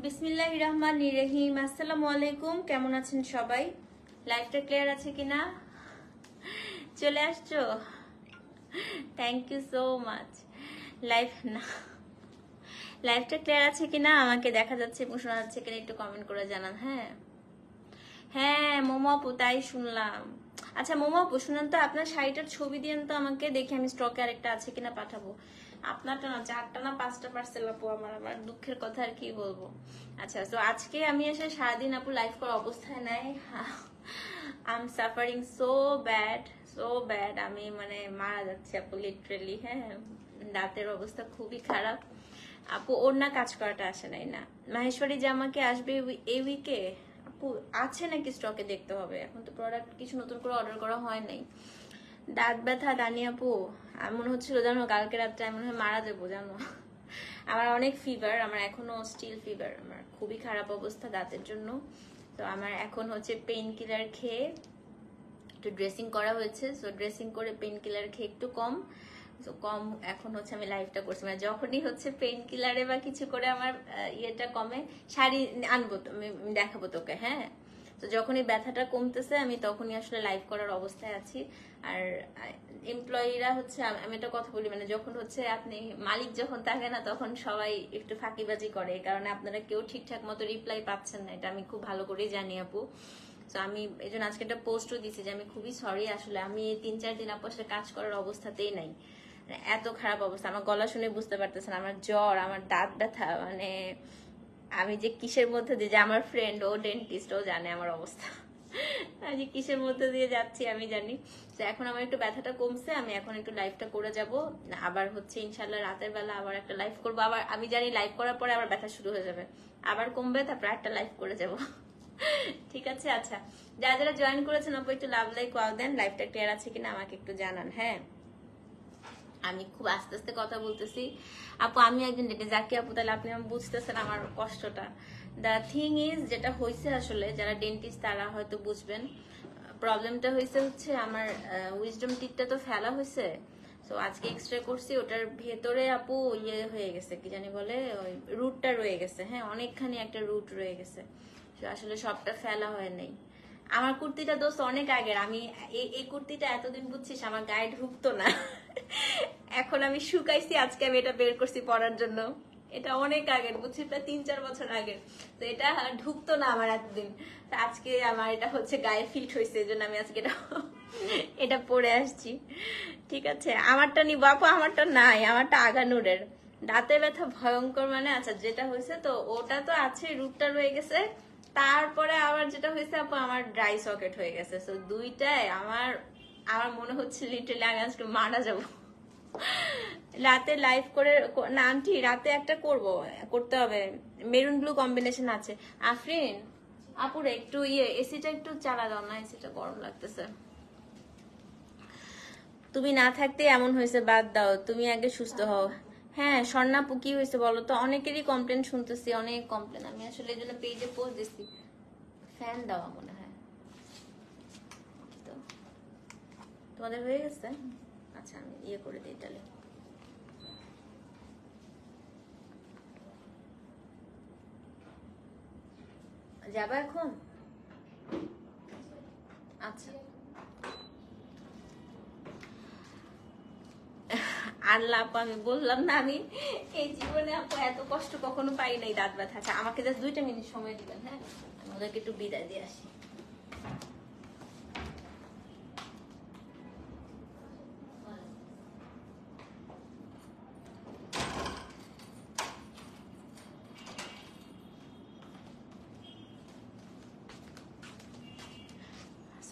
বিসমিল্লাহির রহমানির রহিম। আসসালামু আলাইকুম, কেমন আছেন সবাই? লাইফটা ক্লিয়ার আছে কিনা? চলে আসছো? Thank you so much. লাইফটা ক্লিয়ার আছে কিনা আমাকে দেখা যাচ্ছে এবং শোনা যাচ্ছে কিনা একটু কমেন্ট করে জানান। হ্যাঁ হ্যাঁ মোমো আপু, তাই শুনলাম। আচ্ছা মোমো আপু শুনেন তো, আপনার শাড়িটার ছবি দিয়েন তো আমাকে, দেখি আমি স্টকে আরেকটা আছে কিনা পাঠাবো। আপনারটা না 4টা না 5টা পার্সেল আপু, আমার দুঃখের কথা আর কি বলবো। আচ্ছা তো আজকে আমি এসে সারাদিন আপু লাইভ করা অবস্থায় নাই। I am suffering so bad, আমি মানে মারা যাচ্ছি আপু লিটারেলি। হ্যাঁ দাঁতের অবস্থা খুবই খারাপ আপু। ওর না কাজ করাটা আসে নাই না। মাহেশ্বরী যে আমাকে আসবে এই উইকে আপু, আছে নাকি স্টকে দেখতে হবে। এখন তো প্রোডাক্ট কিছু নতুন করে অর্ডার করা হয় নাই। দাঁত ব্যথা দানি আপু, আমার মনে হচ্ছিল জানো কালকে রাত্রে আমি মনে হয় মারা যাবো জানো। আমার অনেক ফিভার, আমার এখনো স্টিল ফিভার, আমার খুবই খারাপ অবস্থা দাঁতের জন্য। তো আমার এখন হচ্ছে পেইন কিলার খেয়ে একটু ড্রেসিং করা হয়েছে। সো ড্রেসিং করে পেইন কিলার খেয়ে একটু কম এখন হচ্ছে আমি লাইফটা করছি, মানে যখনই হচ্ছে পেইন কিলারে বা কিছু করে আমার ইয়েটা কমে, শাড়ি আনবো আমি দেখাবো তোকে। হ্যাঁ তো যখনই ব্যথাটা কমতেছে আমি তখনই আসলে লাইভ করার অবস্থায় আছি। আর এমপ্লয়িরা হচ্ছে, আমি একটা কথা বলি, মানে যখন হচ্ছে আপনি মালিক যখন থাকে না তখন সবাই একটু ফাঁকিবাজি করে, এই কারণে আপনারা কেউ ঠিকঠাক মতো রিপ্লাই পাচ্ছেন না, এটা আমি খুব ভালো করেই জানি আপু। তো আমি এই জন্য আজকে একটা পোস্টও দিচ্ছি যে আমি খুবই সরি, আসলে আমি এই 3-4 দিন আপু আসলে কাজ করার অবস্থাতেই নাই। এত খারাপ অবস্থা, আমার গলা শুনে বুঝতে পারতেছেন, আমার জ্বর, আমার দাঁত ব্যথা, মানে আমি যে কিসের মধ্যে দিয়ে, যে আমার ফ্রেন্ড ও ডেন্টিস্ট, ও জানে আমার অবস্থা। আমি যে কিসের মধ্যে দিয়ে যাচ্ছি আমি জানি। তো এখন আমার একটু ব্যথাটা কমছে, আমি এখন একটু লাইভটা করে যাব। আবার হচ্ছে ইনশাল্লাহ রাতের বেলা আবার একটা লাইভ করবো। আবার আমি জানি লাইভ করার পরে আবার ব্যথা শুরু হয়ে যাবে, আবার কমবে, তারপর একটা লাইভ করে যাব। ঠিক আছে। আচ্ছা যারা যারা জয়েন করেছেন আপু একটু লাভ লাইক ওয়াও দেন, লাইভটা ক্লিয়ার আছে কিনা আমাকে একটু জানান। হ্যাঁ আমি খুব আস্তে আস্তে কথা বলতেছি আপু, আমি একজন ডেটে যাকে আপু, তাহলে আপনি আমার বুঝতেছেন আমার কষ্টটা। দ্য থিং ইজ, যেটা হয়েছে আসলে যারা ডেন্টিস্ট তারা হয়তো বুঝবেন। প্রবলেমটা হয়েছে হচ্ছে আমার উইজডম টিথটা তো ফেলা হয়েছে। তো আজকে এক্সরে করছি, ওটার ভেতরে আপু ইয়ে হয়ে গেছে, কি জানি বলে, ওই রুটটা রয়ে গেছে। হ্যাঁ অনেকখানি একটা রুট রয়ে গেছে, আসলে সবটা ফেলা হয় নাই। আমার কুর্তিটা দোস্ত অনেক আগের, আমি এই কুর্তিটা এতদিন বুঝছিস আমার গায়ে ঢুকতো না। এখন আমি শুকাইছি, আজকে আমি এটা বের করছি পরার জন্য। এটা অনেক আগের বুঝছিস, প্রায় 3-4 বছর আগের। তো এটা ঢুকতো না আমার এতদিন। তো আজকে আমার এটা হচ্ছে গায়ে ফিট হয়েছে, এই জন্য আমি আজকে এটা পরে আসছি। ঠিক আছে আমারটা নিবো আপু, আমারটা নাই, আমারটা আগানুরের। দাঁতে ব্যথা ভয়ঙ্কর, মানে আচ্ছা যেটা হয়েছে তো ওটা তো আছে, রুটটা রয়ে গেছে। তারপরে আবার যেটা হয়েছে আপু, আমার ড্রাই সকেট হয়ে গেছে। তো দুইটাই আমার আমার মনে হচ্ছে লিটারালি আমি আজকে মারা যাব। রাতে লাইভ করে না আন্টি, রাতে একটা করতে হবে, মেরুন ব্লু কম্বিনেশন আছে। আফরিন আপুরে একটু এসিটা একটু চালা দাও না, এসিটা গরম লাগতেছে। তুমি না থাকতে এমন হয়েছে, বাদ দাও, তুমি আগে সুস্থ হও। হ্যাঁ স্বর্ণাপু কি হয়েছে বলো তো? অনেকেরই কমপ্লেন শুনতেছি, অনেক কমপ্লেন। আমি আসলে এই জন্য পেজে পোস্ট দিচ্ছি। ফ্যান দেওয়া মনে হয় তো, তোমাদের হয়ে গেছে? আচ্ছা আমি ইয়ে করে দিই তাহলে। যাবা এখন? আচ্ছা আল্লাহ আপু, আমি বললাম না আমি এই জীবনে আপু এত কষ্ট কখনো পাই নাই দাঁত ব্যথা। আচ্ছা আমাকে জাস্ট 2টা মিনিট সময় দিবেন। হ্যাঁ আমি ওদেরকে একটু বিদায় দিয়ে আসি।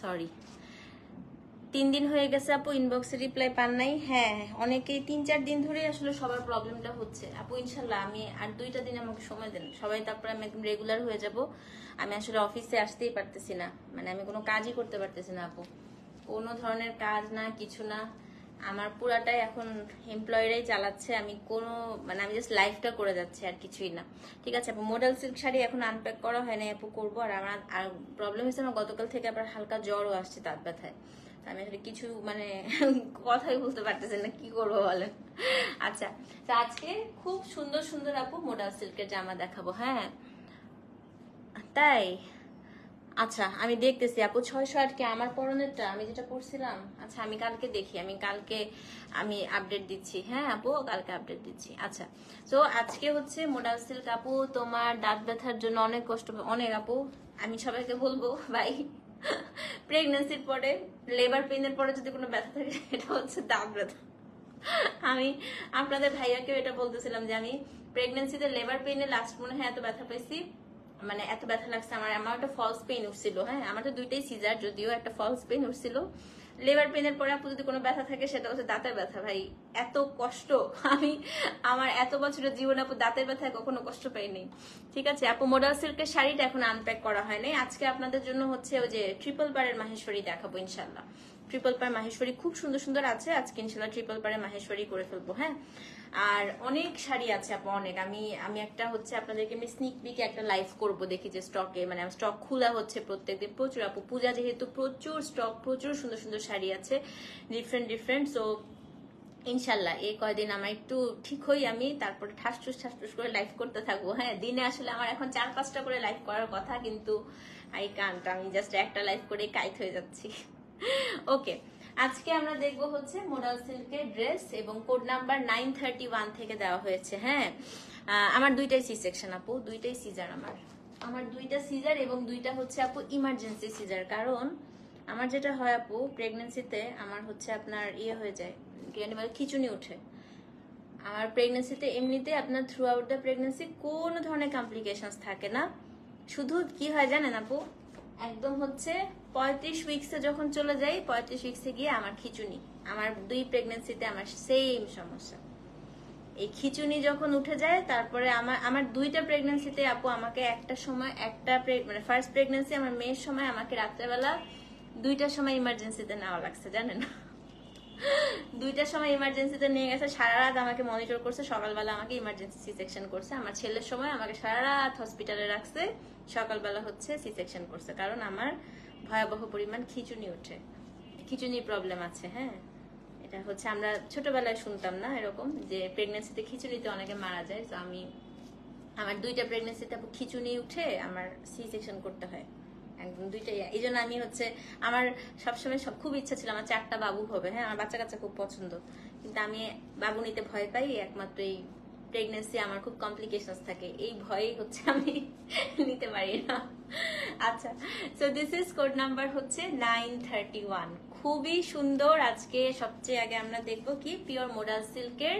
সরি 3 দিন হয়ে গেছে আপু, ইনবক্সে রিপ্লাই পান নাই। হ্যাঁ অনেকেই 3-4 দিন ধরে আসলে সবার প্রবলেমটা হচ্ছে আপু। ইনশাল্লাহ আমি আর 2টা দিন আমাকে সময় দেন সবাই, তারপরে আমি একদম রেগুলার হয়ে যাব। আমি আসলে অফিসে আসতেই পারতেছি না, মানে আমি কোনো কাজই করতে পারতেছি না আপু, কোনো ধরনের কাজ না কিছু না। আমার পুরাটাই এখন এমপ্লয়িরাই চালাচ্ছে, আমি কোনো মানে আমি জাস্ট লাইফটা করে যাচ্ছি আর কিছুই না। ঠিক আছে আপু, মডেল সিল্ক শাড়ি এখন আনপ্যাক করা হয় না আপু, করবো। আর আমার আর প্রবলেম হয়েছে, আমার গতকাল থেকে আবার হালকা জ্বরও আসছে, দাঁত ব্যথায়। আমি আসলে কিছু মানে কথাই বুঝতে পারতেছি না কি করবো বলেন। আচ্ছা তো আজকে খুব সুন্দর সুন্দর আপু মডেল সিল্কের জামা দেখাবো। হ্যাঁ তাই? আচ্ছা আমি দেখতেছি আপু 608 কি আমার পরনেরটা আমি যেটা পড়ছিলাম। আচ্ছা আমি কালকে দেখি, আমি আপডেট দিচ্ছি। হ্যাঁ আপু কালকে আপডেট দিচ্ছি। আচ্ছা তো আজকে হচ্ছে মোডাল সিল্ক আপু তোমার দাঁত ব্যথার জন্য অনেক কষ্ট, অনেক আপু আমি সবাইকে বলবো ভাই প্রেগন্যান্সির পরে লেবার পেইনের পরে যদি কোনো ব্যথা থাকে এটা হচ্ছে দাঁত ব্যথা। আমি আপনাদের ভাইয়াকেও এটা বলতেছিলাম যে আমি প্রেগন্যান্সিতে লেবার পেইনে লাস্ট মনে হয় এত ব্যথা পাইছি, মানে এত ব্যথা লাগছে আমার একটা ফলস পেইন উঠছিল। হ্যাঁ আমার তো দুইটাই সিজার, যদিও একটা ফলস পেইন উঠছিল। লেবার পেইনের পরে আপু যদি কোনো ব্যথা থাকে সেটা হচ্ছে দাঁতের ব্যথা। ভাই এত কষ্ট আমি আমার এত বছরের জীবনে আপু দাঁতের ব্যথায় কখনো কষ্ট পাইনি। ঠিক আছে আপু মোডাল সিল্কের শাড়িটা এখন আনপ্যাক করা হয়নি, আজকে আপনাদের জন্য হচ্ছে ওই যে ট্রিপল পারের মাহেশ্বরী দেখাবো ইনশাল্লাহ। ট্রিপল পার মাহেশ্বরী খুব সুন্দর সুন্দর আছে, আজকে ইনশাল্লাহ ট্রিপল পারে মাহেশ্বরী করে ফেলবো। হ্যাঁ আর অনেক শাড়ি আছে আপু অনেক। আমি একটা হচ্ছে আপনাদেরকে আমি স্নিক পিকে একটা লাইভ করব, দেখি যে স্টকে মানে স্টক খোলা হচ্ছে প্রত্যেকদিন প্রচুর আপু, পূজা যেহেতু প্রচুর স্টক, প্রচুর সুন্দর সুন্দর শাড়ি আছে ডিফারেন্ট। সো ইনশাল্লাহ এই কয়দিন আমার একটু ঠিক হই আমি, তারপরে ঠাসঠুস করে লাইভ করতে থাকবো। হ্যাঁ দিনে আসলে আমার এখন 4-5টা করে লাইভ করার কথা, কিন্তু আই কান্ট, আমি জাস্ট একটা লাইভ করে কাইট হয়ে যাচ্ছি। ওকে আজকে আমরা দেখবো হচ্ছে মোডাল সিল্কের ড্রেস এবং কোড নাম্বার 931 থেকে দেওয়া হয়েছে। হ্যাঁ আমার দুইটাই সি সেকশন আপু, দুইটাই সিজার, আমার দুইটা সিজার এবং দুইটা হচ্ছে আপু ইমার্জেন্সি সিজার। কারণ আমার যেটা হয় আপু প্রেগনেন্সিতে আমার হচ্ছে আপনার ইয়ে হয়ে যায়, খিচুনি উঠে। আমার প্রেগনেন্সিতে এমনিতে আপনার থ্রু আউট দ্য প্রেগনেন্সি কোনো ধরনের কমপ্লিকেশনস থাকে না, শুধু কি হয় জানেন আপু একদম হচ্ছে 35 উইকসে যখন চলে যাই, 35 উইকসে গিয়ে আমার খিচুনি, আমার দুই প্রেগনেন্সিতে আমার সেম সমস্যা। এই খিচুনি যখন উঠে যায় তারপরে আমার দুইটা প্রেগনেন্সিতে আপু আমাকে একটা সময় মানে ফার্স্ট প্রেগনেন্সি আমার মেয়ের সময় আমাকে রাত্রেবেলা 2টার সময় ইমার্জেন্সিতে নেওয়া লাগছে জানেন। 2টার সময় ইমার্জেন্সিতে নিয়ে গেছে, সারা রাত আমাকে মনিটর করছে, সকালবেলা আমাকে ইমার্জেন্সি সি সেকশন করছে। আমার ছেলের সময় আমাকে সারা রাত হসপিটালে রাখছে, সকালবেলা হচ্ছে সি সেকশন করছে, কারণ আমার ভয়াবহ পরিমাণ খিচুনি উঠে, খিচুনি প্রবলেম আছে। হ্যাঁ এটা হচ্ছে আমরা ছোটবেলায় শুনতাম না এরকম যে প্রেগনেন্সিতে খিচুনিতে অনেকে মারা যায়। তো আমার দুইটা প্রেগনেন্সিতে খিচুনি উঠে আমার সি সেকশন করতে হয় একদম দুইটাই। এই জন্য আমি হচ্ছে আমার সবসময় খুব ইচ্ছা ছিল আমার 4টা বাবু হবে। হ্যাঁ আমার বাচ্চা কাচ্চা খুব পছন্দ, কিন্তু আমি বাবু নিতে ভয় পাই, একমাত্র এই প্রেগনেন্সি আমার খুব কমপ্লিকেশনস থাকে, এই ভয়েই হচ্ছে আমি নিতে পারি না। আচ্ছা so this is code number হচ্ছে 931, খুবই সুন্দর। আজকে সবচেয়ে আগে আমরা দেখবো কি পিওর মোডাল সিল্কের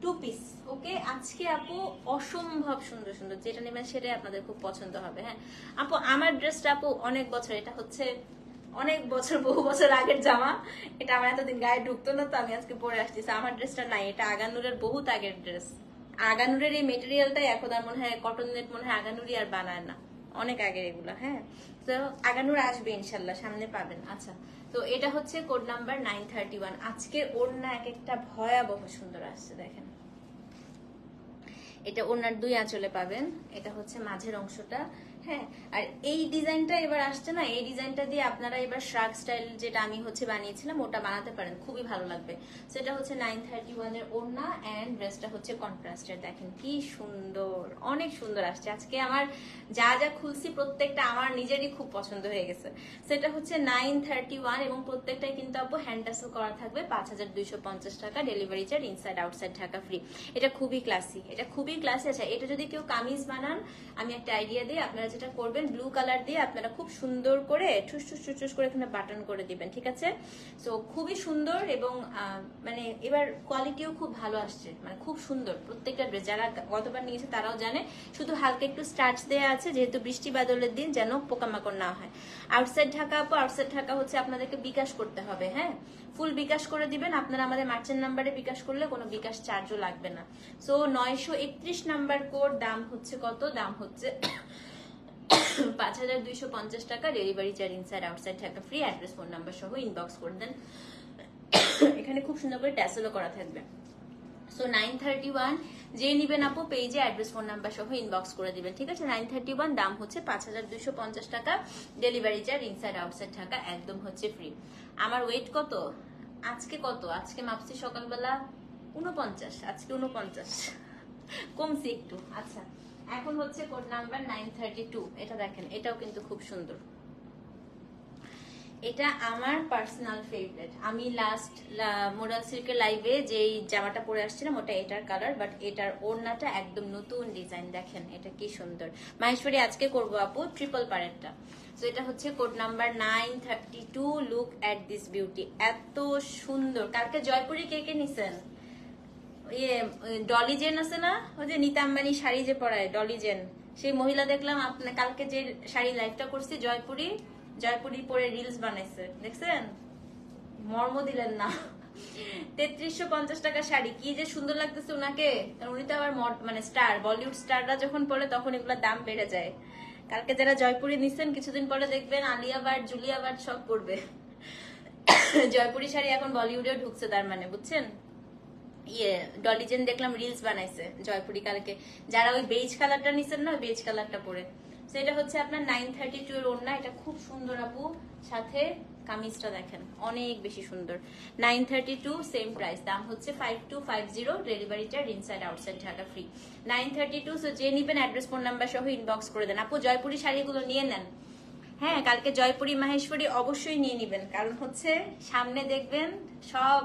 2 পিস। ওকে আজকে আপু অসম্ভব সুন্দর সুন্দর, যেটা নেবেন সেটাই আপনাদের খুব পছন্দ হবে। হ্যাঁ আপু আমার ড্রেসটা আপু অনেক বছর, এটা হচ্ছে অনেক বছর, বহু বছর আগের জামা, এটা আমার এতদিন গায়ে ঢুকতো না, তো আমি আজকে পরে আসতেছি। আমার ড্রেসটা নাই, এটা আগানুরের বহুত আগের ড্রেস। আগানুরের এই মেটেরিয়ালটাই এখন আর মনে হয় কটন নেট মনে হয় আগানুরি আর বানায় না, অনেক আগের এগুলো। হ্যাঁ তো আগানুর আসবে ইনশাল্লাহ, সামনে পাবেন। আচ্ছা তো এটা হচ্ছে কোড নাম্বার 931। আজকে ওড়না এক একটা ভয়াবহ সুন্দর আসছে, দেখেন এটা ওড়নার 2 আঁচলে পাবেন, এটা হচ্ছে মাঝের অংশটা। হ্যাঁ আর এই ডিজাইনটা এবার আসছে না, এই ডিজাইনটা দিয়ে আপনারা এবার শ্রাগ স্টাইল যেটা আমি হচ্ছে বানিয়েছিলাম ওটা বানাতে পারেন, খুবই ভালো লাগবে। সেটা হচ্ছে 931 এর ওড়না এন্ড ড্রেসটা হচ্ছে কন্ট্রাস্টের, দেখেন কি সুন্দর, অনেক সুন্দর আসছে। আজকে আমার যা যা খুলছি প্রত্যেকটা আমার নিজেরই খুব পছন্দ হয়ে গেছে। সেটা হচ্ছে 931 এবং প্রত্যেকটাই কিন্তু আপু হ্যান্ড টাসেল করা থাকবে, 5250 টাকা, delivery charge inside outside Dhaka free. এটা খুবই ক্লাসি, এটা খুবই ক্লাসি। আচ্ছা এটা যদি কেউ কামিজ বানান, আমি একটা আইডিয়া দিই, আপনারা যেটা করবেন ব্লু কালার দিয়ে আপনারা খুব সুন্দর করে ঠুস ঠুস ঠুস ঠুস করে এখানে বাটন করে দিবেন, ঠিক আছে? সো খুবই সুন্দর এবং মানে এবার কোয়ালিটিও খুব ভালো আসছে, মানে খুব সুন্দর প্রত্যেকটা ড্রেস। যারা গতবার নিয়েছে তারাও জানে, শুধু হালকা একটু স্টার্চ দেওয়া আছে যেহেতু বৃষ্টি বাদলের দিন, যেন পোকামাকড় না হয়। আউটসাইড ঢাকা আপু, আউটসাইড ঢাকা হচ্ছে আপনাদেরকে বিকাশ করতে হবে। হ্যাঁ ফুল বিকাশ করে দিবেন আপনারা, আমাদের মার্চেন্ট নাম্বারে বিকাশ করলে কোনো বিকাশ চার্জও লাগবে না। সো 931 নাম্বার কোড, দাম হচ্ছে কত? দাম হচ্ছে 5250 টাকা, delivery charge inside outside Dhaka free, address phone number সহ ইনবক্স করে দেন। এখানে খুব সুন্দর করে ট্যাসেলও করা থাকবে। সো 931 যে নিবেন আপু পেজে অ্যাড্রেস ফোন নাম্বার সহ ইনবক্স করে দিবেন, ঠিক আছে? 931 দাম হচ্ছে 5250 টাকা, delivery charge inside outside Dhaka একদম হচ্ছে ফ্রি। আমার ওয়েট কত আজকে? আজকে মাপছি সকালবেলা 49, আজকে 49 কমছি একটু। আচ্ছা এখন হচ্ছে কোড নাম্বার 932। এটা দেখেন, এটাও কিন্তু খুব সুন্দর। এটা আমার পার্সোনাল ফেভারিট। আমি লাস্ট মোডাল সিল্কের লাইভে যেই জামাটা পরে আসছিলাম ওটা এটার কালার, বাট এটার ওড়নাটা একদম নতুন ডিজাইন। দেখেন এটা কি সুন্দর। মাহেশ্বরী আজকে করবো আপু ট্রিপল পারেরটা। তো এটা হচ্ছে code number 932। Look at this beauty, এত সুন্দর। কালকে জয়পুরি কে কে নিছেন? ইয়ে ডলি জেন আছে না, ওই যে নিতা আম্বানি শাড়ি যে পরায়, ডলি জেন, সেই মহিলা দেখলাম আপনার কালকে যে শাড়ি লাইভটা করছি জয়পুরি, জয়পুরি পরে রিলস বানাইছে, দেখছেন? মর্ম দিলেন না। 3350 টাকা শাড়ি, কি যে সুন্দর লাগতেছে ওনাকে। উনি তো আবার মানে স্টার, বলিউড স্টাররা যখন পরে তখন এগুলোর দাম বেড়ে যায়। কালকে যারা জয়পুরি নিচ্ছেন কিছুদিন পরে দেখবেন আলিয়া ভাট, জুলিয়া ভাট সব পরবে। জয়পুরি শাড়ি এখন বলিউডেও ঢুকছে তার মানে, বুঝছেন? ইয়ে ডলিজেন দেখলাম রিলস বানাইছে জয়পুরি কালকে, যারা ওই বেজ কালারটা নিছেন না, বেজ কালারটা পরে। সেটা হচ্ছে আপনার 932 এর ওড়না। এটা খুব সুন্দর আপু, সাথে কামিজটা দেখেন অনেক বেশি সুন্দর। 932 সেম প্রাইস, দাম হচ্ছে 5250। Delivery charge inside outside Dhaka free. 932। So যে নিবেন অ্যাড্রেস ফোন নাম্বার সহ ইনবক্স করে দেন। আপু জয়পুরি শাড়িগুলো নিয়ে নেন। হ্যাঁ, কালকে জয়পুরি মাহেশ্বরী অবশ্যই নিয়ে নিবেন, কারণ হচ্ছে সামনে দেখবেন সব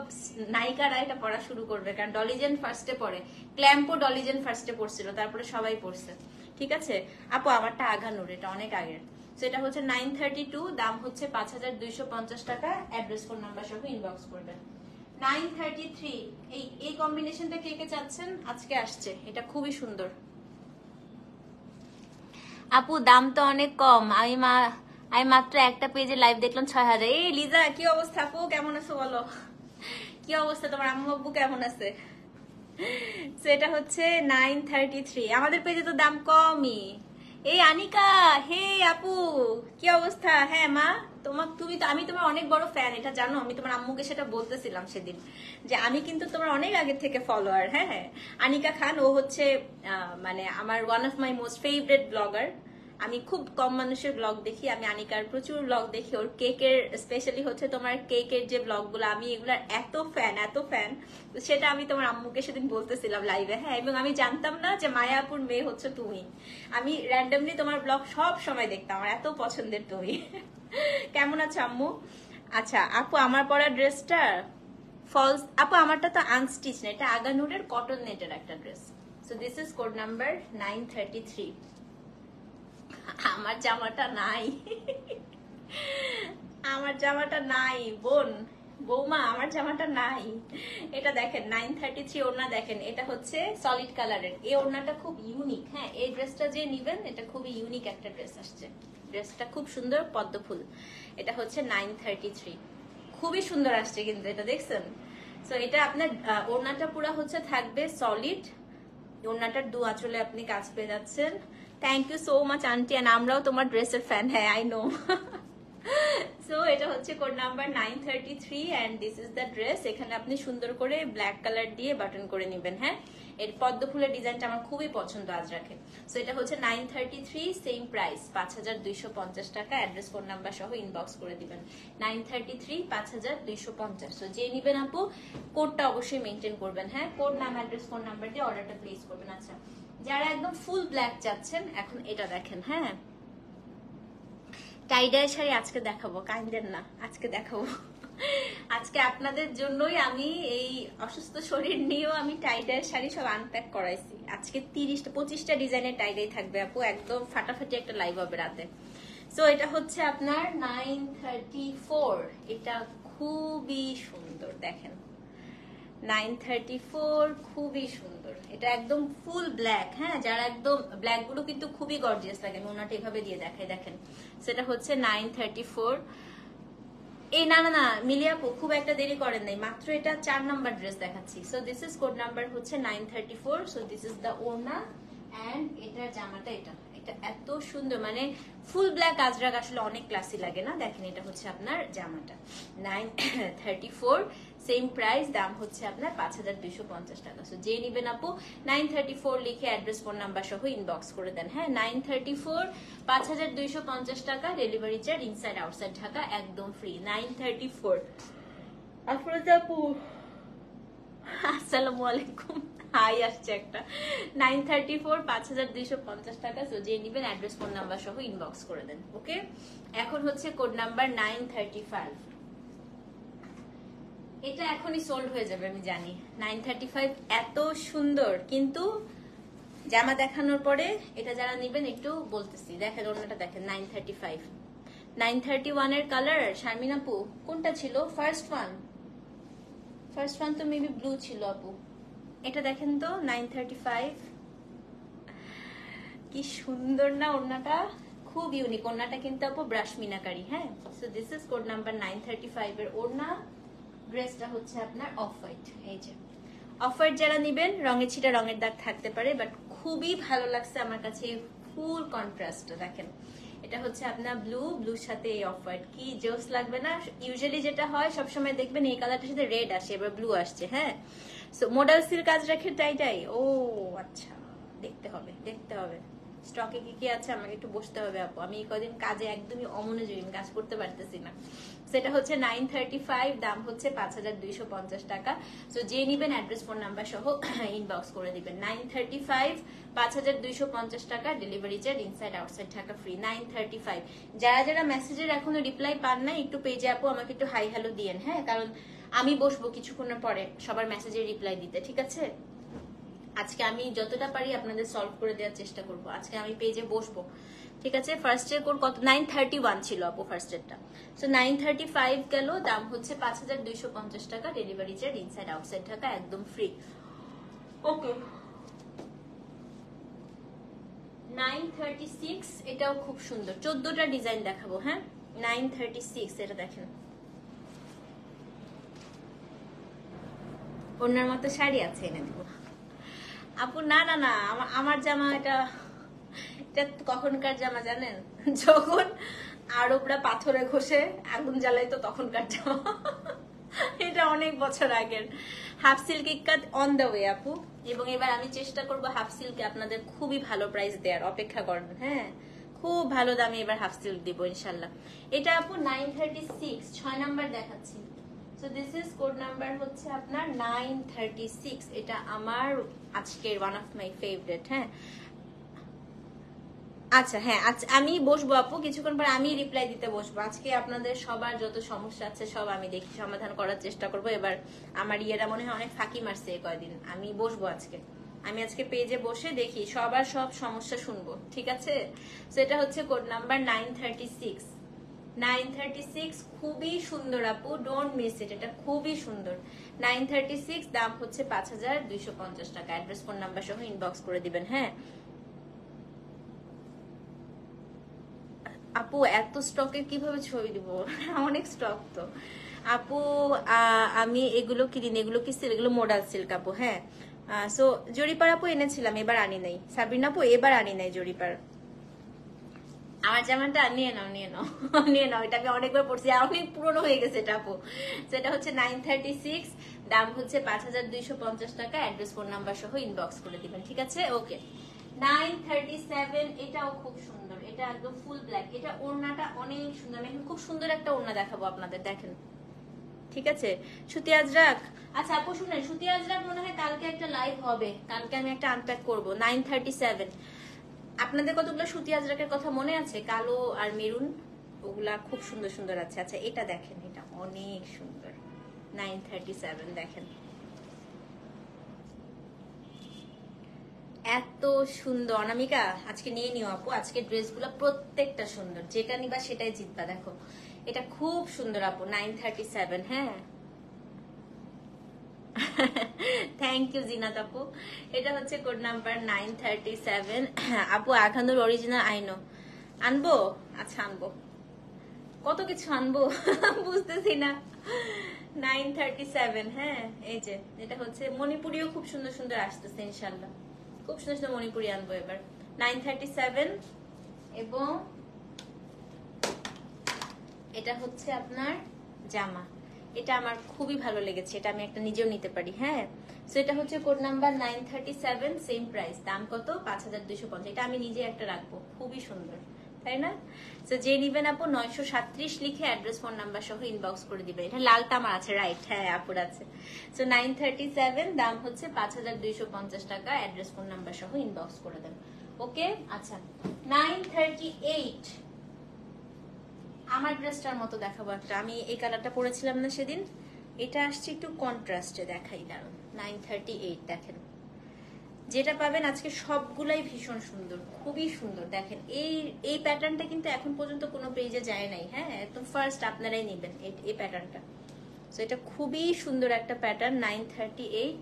নায়িকারা এটা পড়া শুরু করবে, কারণ ডলিজেন ফার্স্টে পড়ে, ক্ল্যাম্পো ডলিজেন ফার্স্টে পড়ছিল, তারপরে সবাই পড়ছে। ঠিক আছে আপু, আমারটা আঘানুর, এটা অনেক আগের। তো এটা হচ্ছে 932, দাম হচ্ছে 5250 টাকা। অ্যাড্রেস ফোন নাম্বার সহ ইনবক্স করবেন। 933, এই কম্বিনেশনটা কে কে চাচ্ছেন? আজকে আসছে, এটা খুবই সুন্দর। আপু দাম তো অনেক কম, আমি মাত্র একটা পেজে লাইভ দেখলাম 6000। এই লিজা কি অবস্থা আপু, কেমন আছো বলো? কি অবস্থা তোমার, আম্মু আব্বু কেমন আছে? সেটা হচ্ছে 933। আমাদের পেজে তো দাম কমই। এই আনিকা, হে আপু কি অবস্থা? হ্যাঁ মা, আমি তোমার অনেক বড় ফ্যান, এটা জানো। আমি তোমার আম্মুকে সেটা বলতেছিলাম সেদিন, যে আমি কিন্তু তোমার অনেক আগে থেকে ফলোয়ার। হ্যাঁ হ্যাঁ, আনিকা খান, ও হচ্ছে মানে আমার one of my most favourite blogger. আমি খুব কম মানুষের ব্লগ দেখি, আমি আনিকার প্রচুর ব্লগ দেখি। ওর কেকের, স্পেশালি হচ্ছে তোমার কেকের যে ব্লগগুলো, আমি এগুলার এত ফ্যান। সেটা আমি তোমার আম্মুকে সেদিন বলতেছিলাম লাইভে। হ্যাঁ, এবং আমি জানতাম না যে মায়াপুর মেয়ে হচ্ছে তুমি। আমি র্যান্ডমলি তোমার ব্লগ সব সময় দেখতাম, আমার এত পছন্দের তুমি। কেমন আছো আম্মু? আচ্ছা আপু, আমার পরা ড্রেসটা ফলস আপু, আমারটা তো আনস্টিচ না, এটা আগানুরের কটন নেটের একটা dress. So this is code number 933। আমার জামাটা নাই, আমার জামাটা নাই বোন, বৌমা আমার জামাটা নাই। এটা দেখেন 933 ওড়না, দেখেন এটা হচ্ছে সলিড কালারের। এই ওড়নাটা খুব ইউনিক। হ্যাঁ, এই ড্রেসটা যে নিবেন, এটা খুবই ইউনিক একটা ড্রেস আসছে। ড্রেসটা খুব সুন্দর, পদ্ম ফুল। এটা হচ্ছে 933, খুবই সুন্দর আসছে কিন্তু, এটা দেখছেন? সো এটা আপনার ওড়নাটা পুরো হচ্ছে থাকবে সলিড। ওড়নাটার দু আঁচলে আপনি কাজ পেয়ে যাচ্ছেন। Thank you so much aunty, and আমরাও তোমার ড্রেসের ফ্যান। হ্যাঁ আই নো। সো এটা হচ্ছে code number 933 and this is the dress. এখানে আপনি সুন্দর করে ব্ল্যাক কালার দিয়ে বাটন করে নেবেন। হ্যাঁ, এর পদ্ম ফুলের ডিজাইনটা আমার খুবই পছন্দ আজরাকে। সো এটা হচ্ছে 933, সেম প্রাইস 5250 টাকা। অ্যাড্রেস ফোন নাম্বার সহ ইনবক্স করে দিবেন। 933 5250। সো যে নিবেন আপু, কোডটা অবশ্যই মেনটেন করবেন। হ্যাঁ, কোড নাম, অ্যাড্রেস, ফোন নাম্বার দিয়ে অর্ডারটা প্লেস করবেন। আচ্ছা, যারা একদম ফুল ব্ল্যাক চাচ্ছেন, এখন এটা দেখেন। হ্যাঁ, টাইডাই শাড়ি আজকে দেখাবো, কাইন্ডেন না, আজকে দেখাবো। আজকে আপনাদের জন্যই আমি এই অসুস্থ শরীর নিয়েও আমি টাইডাই শাড়ি সব আনপ্যাক করাইছি। আজকে 30-25টা ডিজাইনের টাইডাই থাকবে আপু, একদম ফাটাফাটি একটা লাইভ হবে রাতে। সো এটা হচ্ছে আপনার 934। এটা খুবই সুন্দর, দেখেন 934 খুবই সুন্দর। এটা একদম ফুল ব্ল্যাক। হ্যাঁ, যারা একদম ব্ল্যাক গুলো কিন্তু খুবই গর্জিয়াস লাগে। আমি ওনাটা এভাবে দিয়ে দেখাই, দেখেন। সেটা হচ্ছে 934। এই না না না মিলিয়াপু, খুব একটা দেরি করেন নাই, মাত্র এটা 4 নাম্বার ড্রেস দেখাচ্ছি। So this is code number হচ্ছে 934। সো দিস ইজ দ্য ওড়না এন্ড এটার জামাটা। এটা এত সুন্দর, মানে ফুল ব্ল্যাক আজরাক আসলে অনেক ক্লাসি লাগে না। দেখেন এটা হচ্ছে আপনার জামাটা 934, সেম প্রাইস, দাম হচ্ছে আপনার 5250 টাকা। সো যে নিবেন আপু 934 লিখে অ্যাড্রেস, ফোন নাম্বার সহ ইনবক্স করে দেন। হ্যাঁ, 934 5250 টাকা। Delivery charge inside outside Dhaka একদম ফ্রি। 934। আফরোজা আপু আসসালামু আলাইকুম। হাই আসছে একটা। 934, 5250 টাকা। তো যে নিবেন অ্যাড্রেস ফোন নাম্বার সহ ইনবক্স করে দেন। ওকে, এখন হচ্ছে কোড নাম্বার 935। এটা এখনই সোল্ড হয়ে যাবে আমি জানি। 935 এত সুন্দর, কিন্তু জামা দেখানোর পরে এটা যারা নিবেন একটু বলতেছি। দেখেন অন্যটা দেখেন, 935। 931 এর কালার শারমিন আপু কোনটা ছিল? ফার্স্ট ওয়ান তো মেবি ব্লু ছিল আপু। এটা দেখেন তো 935, কি সুন্দর না ওড়নাটা, খুব ইউনিক ওড়নাটা কিন্তু আপু ব্রাশ মিনাকারি। হ্যাঁ, so this is code number 935 এর ওড়না। ড্রেসটা হচ্ছে আপনার অফ হোয়াইট। এই যে অফ হোয়াইট যারা নিবেন, রঙের ছিটা রঙের দাগ থাকতে পারে, বাট খুবই ভালো লাগছে আমার কাছে ফুল কন্ট্রাস্টটা। দেখেন এটা হচ্ছে আপনার ব্লুর সাথে এই অফ হোয়াইট, কি জোস লাগবে না? ইউজুয়ালি যেটা হয় সবসময় দেখবেন এই কালারটার সাথে রেড আসে, এবার ব্লু আসছে। হ্যাঁ, সো মডেল সিল্ক কাজ রাখে টাই। ও আচ্ছা, দেখতে হবে স্টকে কি কি আছে, আমাকে একটু বসতে হবে আপু। আমি এই কদিন কাজে একদমই অমনোযোগী, কাজ করতে পারতেছি না। সেটা হচ্ছে 935, দাম হচ্ছে 5250 টাকা। সো যে নিবেন অ্যাড্রেস ফোন নাম্বার সহ ইনবক্স করে দিবেন। 935, 5250 টাকা, delivery charge inside outside Dhaka free. 935। যারা মেসেজের এখনো রিপ্লাই পান না, একটু পেজে আপু আমাকে একটু হাই হ্যালো দিয়েন। হ্যাঁ, কারণ আমি বসবো কিছুক্ষণের পরে সবার মেসেজের রিপ্লাই দিতে, ঠিক আছে? আজকে আমি যতটা পারি আপনাদের সলভ করে দেওয়ার চেষ্টা করব। আজকে আমি পেজে বসবো, ঠিক আছে? ফার্স্ট এর কোড কত? 931 ছিল আপু ফার্স্ট এরটা। সো 935 গেল, দাম হচ্ছে 5250 টাকা, delivery charge inside outside Dhaka একদম ফ্রি। ওকে, 936, এটাও খুব সুন্দর। 14টা ডিজাইন দেখাবো। হ্যাঁ, 936 এটা দেখেন, অন্যার মতো শাড়ি আছে, এনে দিব আপু। না, আমার জামা এটা কখনকার জামা জানেন? যখন আরবরা পাথরে ঘষে আগুন জ্বালাইতো তখনকার জামা। এটা অনেক বছর আগের। Half silk ikat on the way আপু, এবং এবার আমি চেষ্টা করবো হাফ সিল্কে আপনাদের খুবই ভালো প্রাইস দেওয়ার, অপেক্ষা করেন। হ্যাঁ, খুব ভালো দামে এবার হাফ সিল্ক দিব ইনশাল্লাহ। এটা আপু 936, 6 নাম্বার দেখাচ্ছি। So this is code number হচ্ছে আপনার 936। এটা আমার আজকের ওয়ান অফ মাই ফেভারিট। হ্যাঁ, আচ্ছা, হ্যাঁ আচ্ছা, আমি বসবো আপু কিছুক্ষণ পরে, আমি রিপ্লাই দিতে বসবো। আজকে আপনাদের সবার যত সমস্যা আছে সব আমি দেখি সমাধান করার চেষ্টা করব। এবার আমার ইয়েরা মনে হয় অনেক ফাঁকি মারছে এই কয়দিন। আমি বসবো আজকে, আমি আজকে পেজে বসে দেখি সবার সব সমস্যা শুনবো, ঠিক আছে? তো এটা হচ্ছে কোড নাম্বার 936। 936 খুবই সুন্দর আপু, ডোন্ট মিস ইট, এটা খুবই সুন্দর। 936, দাম হচ্ছে 5250 টাকা। অ্যাড্রেস ফোন নাম্বার সহ ইনবক্স করে দিবেন। হ্যাঁ আপু, এত স্টকের কিভাবে ছবি দিব? অনেক স্টক তো আপু। আমি এগুলো কিনি, এগুলো কি সিল্ক, এগুলো মোডাল সিল্ক আপু। হ্যাঁ, সো জরিপার আপু এনেছিলাম, এবার আনি নাই। সাবিনা আপু এবার আনি নাই জরিপার। আমার জামাটা নিয়ে নাও নিয়ে নাও, এটা আমি অনেকবার পড়ছি, অনেক পুরনো হয়ে গেছে এটা আপু। সেটা হচ্ছে 936, দাম হচ্ছে 5250 টাকা। অ্যাড্রেস ফোন নাম্বার সহ ইনবক্স করে দিবেন, ঠিক আছে? ওকে, 937, এটাও খুব সুন্দর, এটা একদম ফুল ব্ল্যাক। এটা ওড়নাটা অনেক সুন্দর, আমি খুব সুন্দর একটা ওড়না দেখাবো আপনাদের, দেখেন, ঠিক আছে? সুতি আজরাক। আচ্ছা আপু শুনেন, সুতি আজরাক মনে হয় কালকে একটা লাইভ হবে, কালকে আমি একটা আনপ্যাক করবো। 937, আপনাদের কতগুলো সুতি আজরাকের কথা মনে আছে? কালো আর মেরুন, ওগুলা খুব সুন্দর সুন্দর আছে। আচ্ছা এটা দেখেন, এটা অনেক সুন্দর। 937 দেখেন, এত সুন্দর। অনামিকা আজকে নিয়ে নিও আপু, আজকে ড্রেসগুলো প্রত্যেকটা সুন্দর, যেটা নিবা সেটাই জিতবা। দেখো এটা খুব সুন্দর আপু, 937। হ্যাঁ, থ্যাংক ইউ জিনাত আপু। এটা হচ্ছে কোড নাম্বার 937 আপু। আখানুর অরিজিনাল আইনো আনবো? আচ্ছা আনবো, কত কিছু আনবো বুঝতেছি না। 937, হ্যাঁ এই যে এটা হচ্ছে মণিপুরিও খুব সুন্দর সুন্দর আসতেছে ইনশাল্লাহ, খুব সুন্দর সুন্দর মণিপুরি আনবো এবার। 937, এবং এটা হচ্ছে আপনার জামা। এটা আমার খুবই ভালো লেগেছে, এটা আমি একটা নিজেও নিতে পারি। হ্যাঁ, সো এটা হচ্ছে কোড নাম্বার 937, সেম প্রাইস। দাম কত? 5250। এটা আমি নিজে একটা রাখবো, খুবই সুন্দর। তাই না? তো যে নিবেন আপু 937 লিখে অ্যাড্রেস ফোন নাম্বার সহ ইনবক্স করে দিবেন। এটা লালটা আমার আছে, রাইট? হ্যাঁ আপুর আছে। তো 937 দাম হচ্ছে 5250 টাকা, অ্যাড্রেস ফোন নাম্বার সহ ইনবক্স করে দেন। ওকে আচ্ছা 938 আমার ড্রেসটার মতো দেখাবো একটা, আমি এই কালারটা পরেছিলাম না সেদিন, এটা আসছে একটু কন্ট্রাস্টে, দেখাই দাঁড়ান। 938 দেখেন, যেটা পাবেন আজকে সবগুলাই ভীষণ সুন্দর, খুবই সুন্দর। দেখেন এই প্যাটার্নটা কিন্তু এখন পর্যন্ত কোনো পেজে যায় নাই, হ্যাঁ একদম ফার্স্ট আপনারাই নেবেন এই প্যাটার্নটা। তো এটা খুবই সুন্দর একটা প্যাটার্ন। 938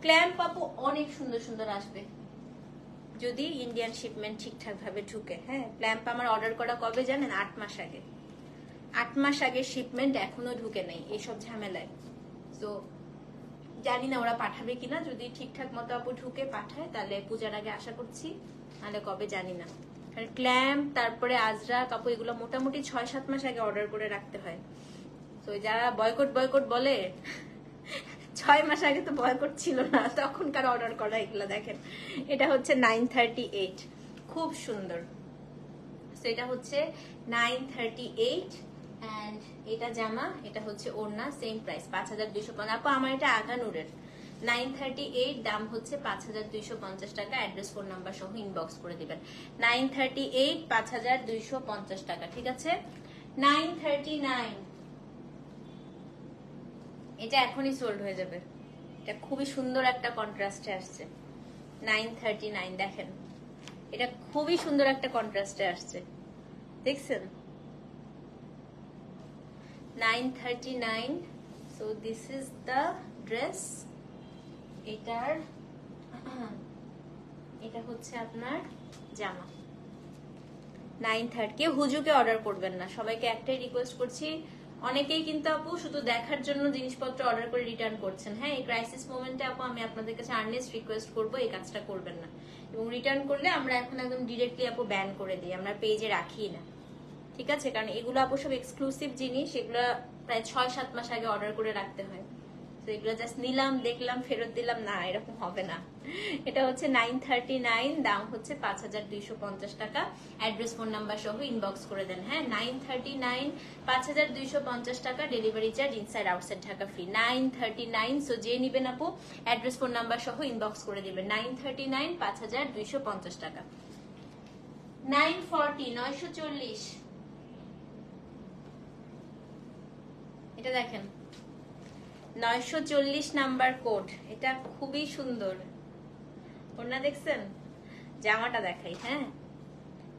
ক্ল্যাম্প আপু অনেক সুন্দর সুন্দর আসবে যদি ইন্ডিয়ান শিপমেন্ট ঠিকঠাক ভাবে ঢুকে। হ্যাঁ ক্ল্যাম্প আমার অর্ডার করা কবে জানেন? 8 মাস আগে। 8 মাস আগে শিপমেন্ট এখনো ঢুকে নাই এইসব ঝামেলায়। তো জানি না ওরা পাঠাবে কিনা, যদি ঠিকঠাক মতো আপু ঢুকে পাঠায় তাহলে পূজার আগে আশা করছি, নাহলে কবে জানি না। কারণ ক্ল্যাম্প তারপরে আজরাক আপু এগুলো মোটামুটি 6-7 মাস আগে অর্ডার করে রাখতে হয়। তো যারা বয়কট বয়কট বলে 6 মাস আগে তো বয়কট ছিল না, তখনকার অর্ডার করা এগুলো। দেখেন এটা হচ্ছে 938, খুব সুন্দর। তো এটা হচ্ছে 938 এন্ড এটা জামা, এটা হচ্ছে ওড়না, সেম প্রাইস 5250। আপু আমার এটা আগানুরের। 938 দাম হচ্ছে 5250 টাকা, অ্যাড্রেস ফোন নাম্বার সহ ইনবক্স করে দিবেন। 938 5250 টাকা, ঠিক আছে? 939 এটা এখনই সোল্ড হয়ে যাবে, এটা খুবই সুন্দর একটা কন্ট্রাস্টে আসছে। 939 দেখেন, এটা খুবই সুন্দর একটা কন্ট্রাস্টে আসছে, দেখছেন? 939। So this is the dress. এটা হচ্ছে আপনার জামা। 930। কেউ হুজুকে অর্ডার করবেন না, সবাইকে একটাই রিকোয়েস্ট করছি। অনেকেই কিন্তু আপু শুধু দেখার জন্য জিনিসপত্র অর্ডার করে রিটার্ন করছেন। হ্যাঁ এই ক্রাইসিস মোমেন্টে আপু আমি আপনাদের কাছে আর্নেস্ট রিকোয়েস্ট করবো এই কাজটা করবেন না। এবং রিটার্ন করলে আমরা এখন একদম ডিরেক্টলি আপু ব্যান করে দিই, আমরা পেজে রাখি না, ঠিক আছে? কারণ এগুলো আপু সব এক্সক্লুসিভ জিনিস, এগুলো প্রায় 6-7 মাস আগে অর্ডার করে রাখতে হয়। তো এগুলো জাস্ট নিলাম, দেখলাম, ফেরত দিলাম না, এরকম হবে না। এটা হচ্ছে 939, দাম হচ্ছে 5250 টাকা, অ্যাড্রেস ফোন নাম্বার সহ ইনবক্স করে দেন। হ্যাঁ 939 5250 টাকা, delivery charge inside outside Dhaka free. 939। So যে নিবেন আপু অ্যাড্রেস ফোন নাম্বার সহ ইনবক্স করে দিবেন। 939 5250 টাকা। 940 940 এটা দেখেন 940 নাম্বার কোড, এটা খুবই সুন্দর। ওড়না দেখছেন? জামাটা দেখাই। হ্যাঁ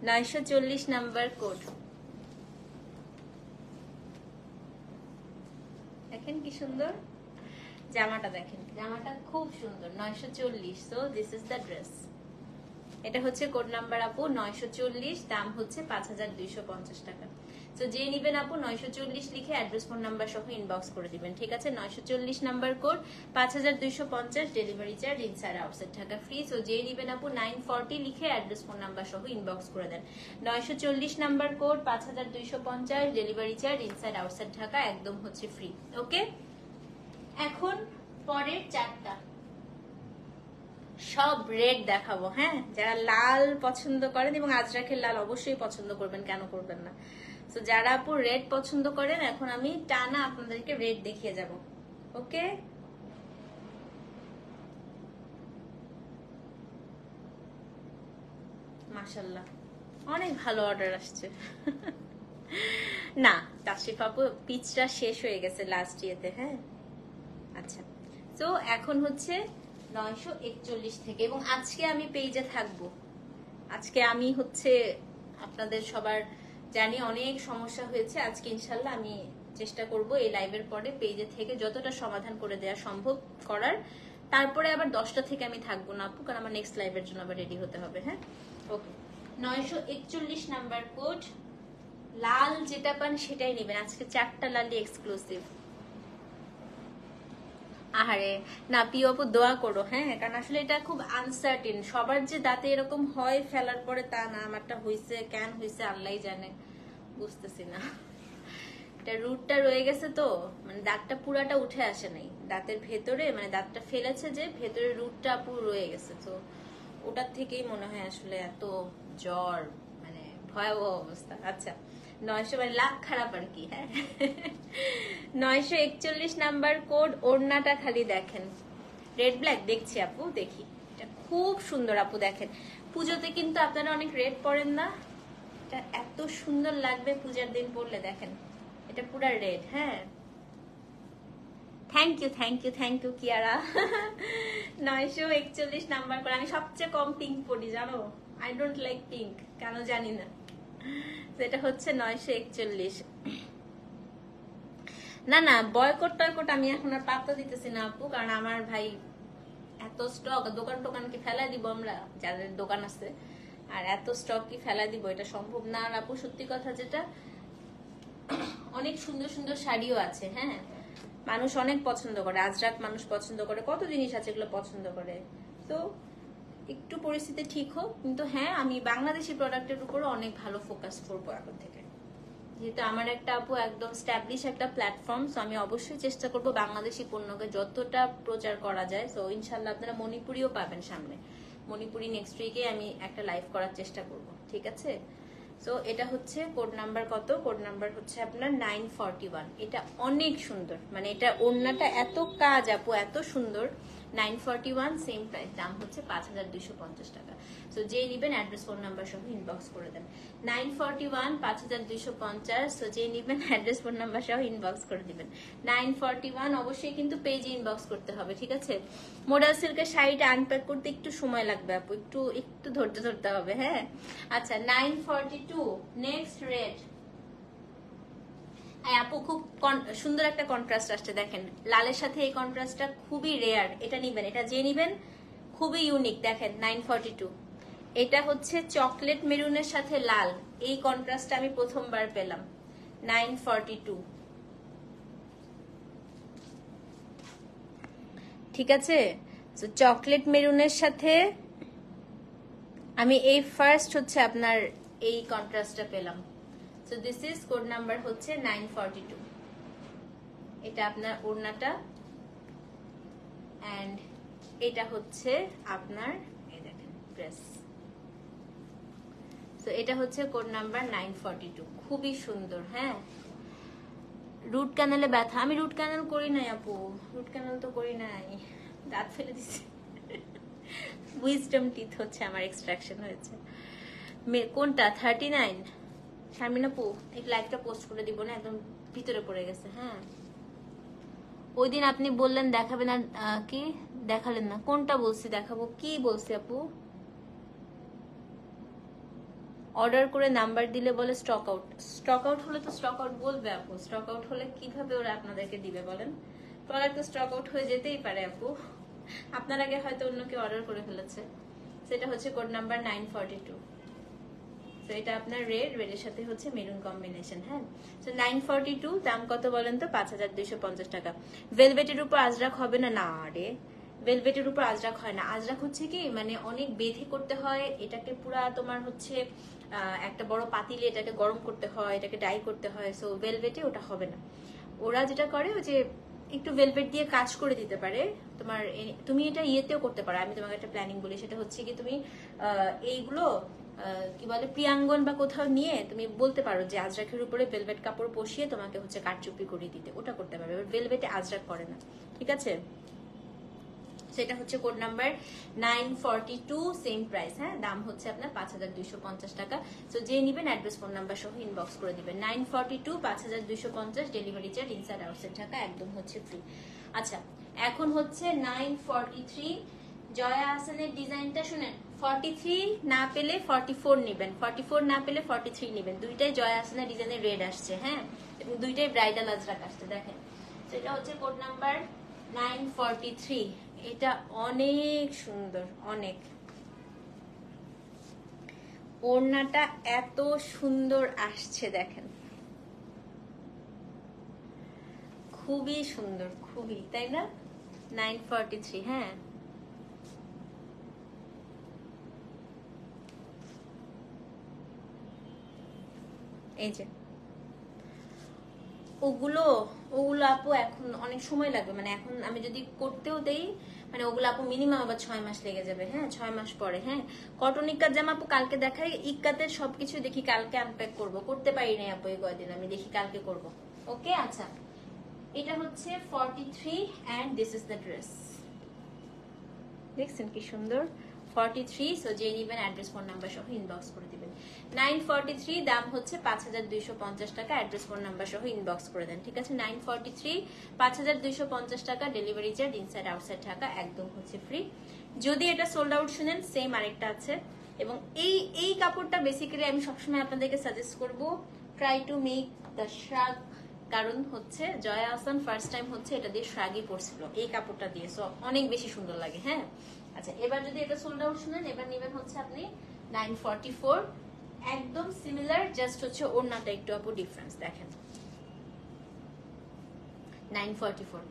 940 নাম্বার কোড, দেখেন কি সুন্দর জামাটা, দেখেন জামাটা খুব সুন্দর। 940। So this is the dress. এটা হচ্ছে কোড নাম্বার আপু 940, দাম হচ্ছে 5250 টাকা। তো যে নিবেন আপু 940 লিখে অ্যাড্রেস ফোন নাম্বার সহ ইনবক্স করে দিবেন, ঠিক আছে? 940 number code, 5250, delivery charge inside outside Dhaka free. So যে নিবেন আপু 940 লিখে অ্যাড্রেস ফোন নাম্বার সহ ইনবক্স করে দেন। 940 number code, 5250, delivery charge inside outside Dhaka, একদম হচ্ছে ফ্রি। ওকে এখন পরের চারটা সব রেড দেখাবো। হ্যাঁ যারা লাল পছন্দ করেন, এবং আজরাকের লাল অবশ্যই পছন্দ করবেন, কেন করবেন না? তো যারা আপু রেড পছন্দ করেন, এখন আমি টানা আপনাদেরকে রেড দেখিয়ে যাব। ওকে মাশাআল্লাহ অনেক ভালো অর্ডার আসছে। না তাশরিফ আপু পিচটা শেষ হয়ে গেছে লাস্ট ইয়েতে। হ্যাঁ আচ্ছা তো এখন হচ্ছে 941 থেকে, এবং আজকে আমি পেজে থাকবো। আজকে আমি হচ্ছে আপনাদের সবার জানি অনেক সমস্যা হয়েছে, আজকে ইনশাল্লাহ আমি চেষ্টা করব এই লাইভের পরে পেজে থেকে যতটা সমাধান করে দেওয়া সম্ভব করার। তারপরে আবার 10টা থেকে আমি থাকবো না আপু, কারণ আমার নেক্সট লাইভের জন্য আবার রেডি হতে হবে। হ্যাঁ ওকে 941 নাম্বার কোড, লাল যেটা পান সেটাই নেবেন। আজকে 4টা লালই এক্সক্লুসিভ। আহারে না প্রিয় আপু দোয়া করো। হ্যাঁ কারণ আসলে এটা খুব আনসার্টেন, সবার যে দাঁতে এরকম হয় ফেলার পরে তা না, আমারটা হইছে, কেন হইছে আল্লাহই জানে, বুঝতেছি না। এটা রুটটা রয়ে গেছে, তো মানে দাঁতটা পুরাটা উঠে আসে নাই দাঁতের ভেতরে, মানে দাঁতটা ফেলেছে যে ভেতরে রুটটা পুরো রয়ে গেছে। তো ওটার থেকেই মনে হয় আসলে এত জ্বর, মানে ভয়াবহ অবস্থা। আচ্ছা 900 মানে লাখ খারাপ আর কি। হ্যাঁ 941 নাম্বার কোড, ওড়নাটা খালি দেখেন রেড ব্ল্যাক। দেখছি আপু, দেখি, এটা খুব সুন্দর আপু। দেখেন পুজোতে কিন্তু আপনারা অনেক রেড পরেন না, এটা এত সুন্দর লাগবে পূজার দিন পরলে। দেখেন এটা পুরা রেড। হ্যাঁ thank you thank you thank you Kiara 941 number করে। আমি সবচেয়ে কম পিঙ্ক পরি জানো, আই ডোন্ট লাইক পিঙ্ক, কেন জানি না। এটা হচ্ছে 941। না না বয়কট টয়কট আমি এখন আর পাত্তা দিতেছি না আপু, কারণ আমার ভাই এত স্টক, দোকান টোকান কি ফেলাই দিব আমরা যাদের দোকান আছে, আর এত স্টক কি ফেলাই দিব, এটা সম্ভব না। আর আপু সত্যি কথা যেটা, অনেক সুন্দর সুন্দর শাড়িও আছে। হ্যাঁ মানুষ অনেক পছন্দ করে, আজরাক মানুষ পছন্দ করে, কত জিনিস আছে এগুলো পছন্দ করে। তো একটু পরিস্থিতি ঠিক হোক, কিন্তু হ্যাঁ আমি বাংলাদেশি প্রোডাক্টের উপরও অনেক ভালো ফোকাস করবো এখন থেকে, যেহেতু আমার একটা আপু একদম স্ট্যাবলিশ একটা প্ল্যাটফর্ম। সো আমি অবশ্যই চেষ্টা করব বাংলাদেশি পণ্যকে যতটা প্রচার করা যায়। সো ইনশাল্লাহ আপনারা মণিপুরিও পাবেন সামনে, মণিপুরি নেক্সট উইকে আমি একটা লাইভ করার চেষ্টা করব, ঠিক আছে। সো এটা হচ্ছে কোড নাম্বার কত, কোড নাম্বার হচ্ছে আপনার 941। এটা অনেক সুন্দর, মানে এটা ওড়নাটা এত কাজ আপু, এত সুন্দর। 941 সেম প্রাইস, দাম হচ্ছে 5250 টাকা। সো যে নিবেন অ্যাড্রেস ফোন নাম্বার সহ ইনবক্স করে দেন। 941 5250। সো যে নিবেন অ্যাড্রেস ফোন নাম্বার সহ ইনবক্স করে দিবেন। 941 অবশ্যই কিন্তু পেজে ইনবক্স করতে হবে, ঠিক আছে। মোডাল সিল্কের শাড়িটা আনপ্যাক করতে একটু সময় লাগবে আপু, একটু একটু ধৈর্য ধরতে হবে। হ্যাঁ আচ্ছা 942 নেক্সট রেড। হ্যাঁ আপু খুব সুন্দর একটা কন্ট্রাস্ট আসছে, দেখেন লালের সাথে এই কন্ট্রাস্টটা খুবই রেয়ার। এটা নিবেন, এটা যে নিবেন খুবই ইউনিক। দেখেন 942, এটা হচ্ছে চকলেট মেরুনের সাথে লাল, এই কন্ট্রাস্টটা আমি প্রথমবার পেলাম। 942, ঠিক আছে। তো চকলেট মেরুনের সাথে আমি এই ফার্স্ট হচ্ছে আপনার এই কন্ট্রাস্টটা পেলাম। So this is code number হচ্ছে 942। এটা আপনার ওড়নাটা, এন্ড এটা হচ্ছে আপনার এই দেখেন ড্রেস। সো এটা হচ্ছে কোড নাম্বার 942, খুবই সুন্দর। হ্যাঁ রুট ক্যানেলে ব্যথা, আমি রুট ক্যানেল করি নাই আপু, রুট ক্যানেল তো করি নাই, দাঁত ফেলে দিচ্ছি। উইজডম টিথ হচ্ছে আমার এক্সট্রাকশন হয়েছে। কোনটা 39? শারমিন আপু এই লাইভটা পোস্ট করে দিব না, একদম ভিতরে পড়ে গেছে। হ্যাঁ ওই দিন আপনি বললেন দেখাবেন, আর কি দেখালেন না, কোনটা বলছি দেখাবো, কি বলছি আপু? অর্ডার করে নাম্বার দিলে বলে স্টক আউট। স্টক আউট হলে তো স্টক আউট বলবে আপু, স্টক আউট হলে কিভাবে ওরা আপনাদেরকে দিবে বলেন? প্রোডাক্ট তো স্টক আউট হয়ে যেতেই পারে আপু, আপনার আগে হয়তো অন্য কেউ অর্ডার করে ফেলেছে। সেটা হচ্ছে কোড নাম্বার 942। তো এটা আপনার রেডের সাথে হচ্ছে মেরুন কম্বিনেশন। হ্যাঁ তো 942, দাম কত বলেন তো? 5250 টাকা। ভেলভেটের উপর আজরাক হবে না? না রে, ভেলভেটের উপর আজরাক হয় না। আজরাক হচ্ছে কি মানে অনেক বেঁধে করতে হয়, এটাকে পুরা তোমার হচ্ছে একটা বড় পাতিলে এটাকে গরম করতে হয়, এটাকে ডাই করতে হয়। সো ভেলভেটে ওটা হবে না। ওরা যেটা করে ওই যে একটু ভেলভেট দিয়ে কাজ করে দিতে পারে তোমার। তুমি এটা ইয়েতেও করতে পারো, আমি তোমাকে একটা প্ল্যানিং বলি, সেটা হচ্ছে কি তুমি এইগুলো কি বলে প্রিয়াঙ্গন বা কোথাও নিয়ে তুমি বলতে পারো যে আজরাকের উপরে ভেলভেট কাপড় বসিয়ে তোমাকে হচ্ছে কাটচুপি করে দিতে, ওটা করতে পারবে। ভেলভেটে আজরাক করে না, ঠিক আছে। সেটা হচ্ছে কোড নাম্বার 942, সেম প্রাইস। হ্যাঁ দাম হচ্ছে আপনার 5250 টাকা। সো যে নিবেন অ্যাড্রেস ফোন নাম্বার সহ ইনবক্স করে দিবেন। 942 5250, delivery charge inside outside Dhaka একদম হচ্ছে ফ্রি। আচ্ছা এখন হচ্ছে 943 জয়া আহসানের ডিজাইনটা শুনেন। 43 না পেলে 44 নিবেন, 44 না পেলে 43 নিবেন। দুইটাই জয়া আহসানের ডিজাইনের রেড আসছে। হ্যাঁ এবং দুইটাই ব্রাইডাল আজরাক আসছে। দেখেন সেটা হচ্ছে কোড নাম্বার 943। এটা অনেক সুন্দর, অনেক। ওড়নাটা এত সুন্দর আসছে দেখেন, খুবই সুন্দর, খুবই, তাই না? 943। হ্যাঁ এই যে ওগুলো ওগুলো আপু এখন অনেক সময় লাগবে, মানে এখন আমি যদি করতেও দেই মানে ওগুলো আপু মিনিমাম আবার 6 মাস লেগে যাবে। হ্যাঁ 6 মাস পরে। হ্যাঁ কটন ইক্কার জামা আপু কালকে দেখাই, ইক্কাতের সবকিছু দেখি কালকে আনপ্যাক করব, করতে পারি নাই আপু এই কয়দিন, আমি দেখি কালকে করব। ওকে আচ্ছা, এটা হচ্ছে 43 and this is the dress. দেখছেন কি সুন্দর 43। সো যে নিবেন অ্যাড্রেস ফোন নাম্বার সহ ইনবক্স করে দিবেন। 943 দাম হচ্ছে 5250 টাকা, অ্যাড্রেস ফোন নাম্বার সহ ইনবক্স করে দেন, ঠিক আছে। 943 5250 টাকা, delivery charge inside outside Dhaka একদম হচ্ছে ফ্রি। যদি এটা সোল্ড আউট শুনেন সেম আরেকটা আছে। এবং এই কাপড়টা বেসিক্যালি আমি সবসময় আপনাদেরকে সাজেস্ট করব ট্রাই টু মেক দ্য শ্রাগ, কারণ হচ্ছে জয়া আহসান ফার্স্ট টাইম হচ্ছে এটা দিয়ে শ্রাগই পরছিল এই কাপড়টা দিয়ে, সো অনেক বেশি সুন্দর লাগে। হ্যাঁ আচ্ছা, এবার যদি এটা সোল্ড আউট শুনেন এবার নেবেন হচ্ছে আপনি 944, একদম সিমিলার, জাস্ট হচ্ছে ওড়নাটা একটু আপু ডিফারেন্স দেখেন। 944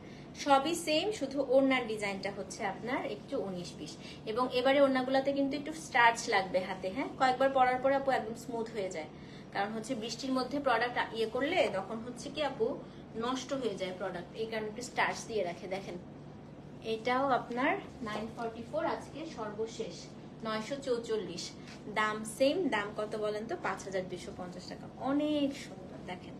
সবই সেম, শুধু ওড়নার ডিজাইনটা হচ্ছে আপনার একটু 19-20। এবং এবারে ওড়নাগুলোতে কিন্তু একটু স্টার্চ লাগবে হাতে। হ্যাঁ কয়েকবার পরার পরে আপু একদম স্মুথ হয়ে যায়, কারণ হচ্ছে বৃষ্টির মধ্যে প্রোডাক্ট ইয়ে করলে তখন হচ্ছে কি আপু নষ্ট হয়ে যায় প্রোডাক্ট, এই কারণে একটু স্টার্চ দিয়ে রাখে। দেখেন এটাও আপনার 944, আজকে সর্বশেষ 944, দাম সেম। দাম কত বলেন তো? 5250 টাকা, অনেক সুন্দর। দেখেন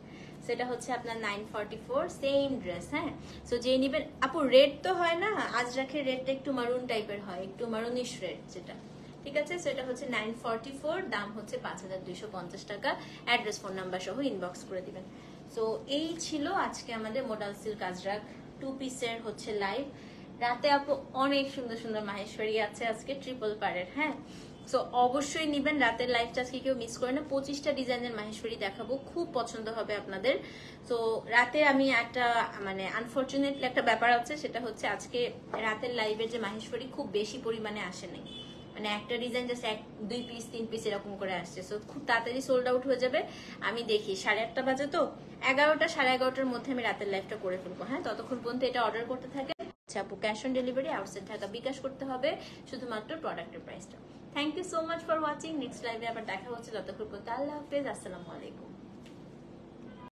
সেটা হচ্ছে আপনার 944 সেম ড্রেস। হ্যাঁ সো যে নিবেন আপু, রেড তো হয় না আজরাখের রেডটা একটু মারুন টাইপের হয়, একটু মারুনিশ রেড যেটা, ঠিক আছে। সো এটা হচ্ছে 944, দাম হচ্ছে 5250 টাকা, অ্যাড্রেস ফোন নাম্বার সহ ইনবক্স করে দিবেন। সো এই ছিল আজকে আমাদের মডাল সিল্ক আজরাক 2 পিসের হচ্ছে লাইভ। রাতে আপু অনেক সুন্দর সুন্দর মাহেশ্বরী আছে আজকে ট্রিপল পারের। হ্যাঁ সো অবশ্যই নিবেন, রাতের লাইভটা আজকে কেউ মিস করে না। 25টা ডিজাইনের মাহেশ্বরী দেখাবো, খুব পছন্দ হবে আপনাদের। তো রাতে আমি একটা মানে আনফরচুনেটলি একটা ব্যাপার আছে, সেটা হচ্ছে আজকে রাতের লাইভের যে মাহেশ্বরী খুব বেশি পরিমাণে আসে নাই, মানে একটা ডিজাইন জাস্ট 1-2 পিস 3 পিস এরকম করে আসছে। সো খুব তাড়াতাড়ি সোল্ড আউট হয়ে যাবে। আমি দেখি 8:30 বাজে, তো 11টা 11:30টার মধ্যে আমি রাতের লাইভটা করে ফেলবো। হ্যাঁ ততক্ষণ পর্যন্ত এটা অর্ডার করতে থাকে। আচ্ছা আপু, cash on delivery outside Dhaka bKash করতে হবে, শুধুমাত্র প্রোডাক্টের প্রাইসটা। Thank you so much for watching. Next লাইভে আবার দেখা হচ্ছে, ততক্ষণ পর্যন্ত আল্লাহ হাফেজ, আসসালামু আলাইকুম।